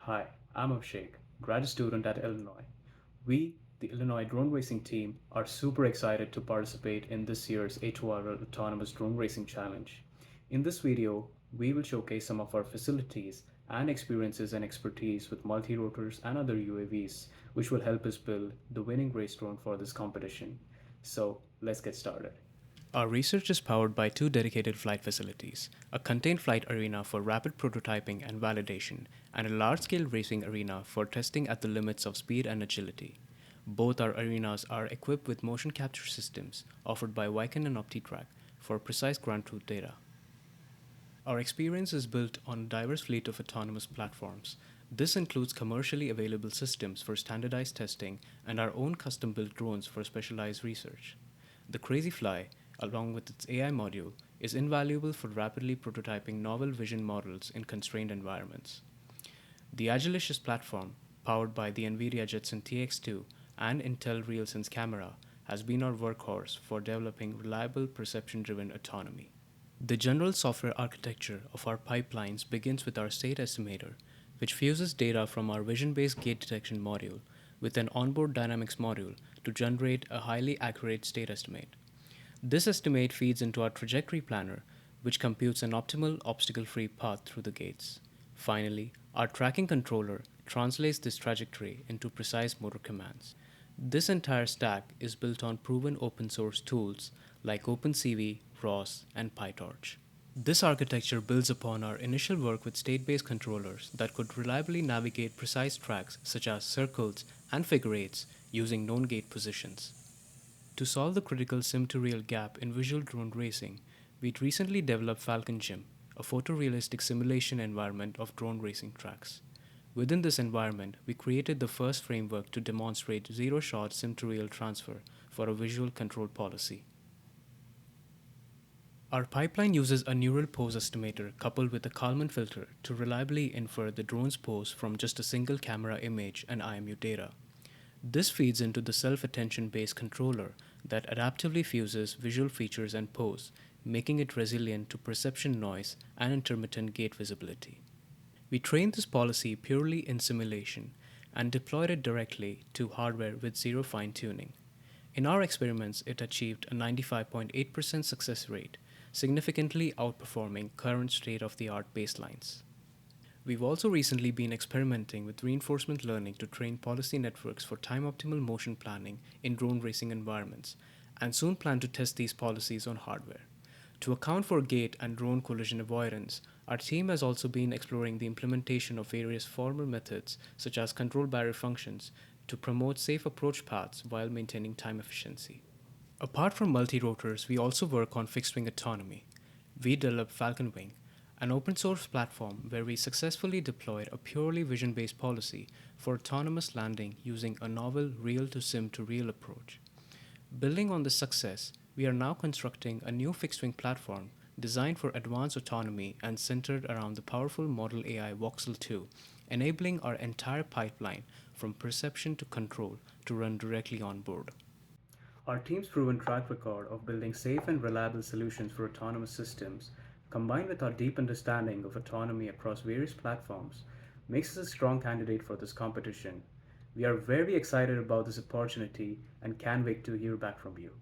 Hi, I'm Abhishek, grad student at Illinois. We, the Illinois drone racing team, are super excited to participate in this year's A2RL Autonomous Drone Racing Challenge. In this video, we will showcase some of our facilities and experiences and expertise with multi-rotors and other UAVs, which will help us build the winning race drone for this competition. So, let's get started. Our research is powered by two dedicated flight facilities, a contained flight arena for rapid prototyping and validation, and a large-scale racing arena for testing at the limits of speed and agility. Both our arenas are equipped with motion capture systems offered by Viken and OptiTrack for precise ground truth data. Our experience is built on a diverse fleet of autonomous platforms. This includes commercially available systems for standardized testing and our own custom built drones for specialized research. The Crazy Fly, along with its AI module, is invaluable for rapidly prototyping novel vision models in constrained environments. The Agilicious platform, powered by the NVIDIA Jetson TX2 and Intel RealSense camera, has been our workhorse for developing reliable perception driven autonomy. The general software architecture of our pipelines begins with our state estimator, which fuses data from our vision based gate detection module with an onboard dynamics module to generate a highly accurate state estimate. This estimate feeds into our trajectory planner, which computes an optimal obstacle free path through the gates. Finally, our tracking controller translates this trajectory into precise motor commands. This entire stack is built on proven open source tools like OpenCV, ROS, and PyTorch. This architecture builds upon our initial work with state based controllers that could reliably navigate precise tracks such as circles and figure eights using known gate positions. To solve the critical sim to real gap in visual drone racing, we'd recently developed Falcon Gym, a photorealistic simulation environment of drone racing tracks. Within this environment, we created the first framework to demonstrate zero shot sim to real transfer for a visual control policy. Our pipeline uses a neural pose estimator coupled with a Kalman filter to reliably infer the drone's pose from just a single camera image and IMU data. This feeds into the self-attention based controller that adaptively fuses visual features and pose, making it resilient to perception noise and intermittent gate visibility. We trained this policy purely in simulation and deployed it directly to hardware with zero fine tuning. In our experiments, it achieved a 95.8% success rate, significantly outperforming current state of the art baselines. We've also recently been experimenting with reinforcement learning to train policy networks for time optimal motion planning in drone racing environments, and soon plan to test these policies on hardware. To account for gate and drone collision avoidance, our team has also been exploring the implementation of various formal methods, such as control barrier functions, to promote safe approach paths while maintaining time efficiency. Apart from multi-rotors, we also work on fixed-wing autonomy. We developed Falcon Wing, an open-source platform where we successfully deployed a purely vision-based policy for autonomous landing using a novel real-to-sim-to-real approach. Building on this success, we are now constructing a new fixed-wing platform designed for advanced autonomy and centered around the powerful Model AI Voxel 2, enabling our entire pipeline from perception to control to run directly on board. Our team's proven track record of building safe and reliable solutions for autonomous systems, combined with our deep understanding of autonomy across various platforms, makes us a strong candidate for this competition. We are very excited about this opportunity and can't wait to hear back from you.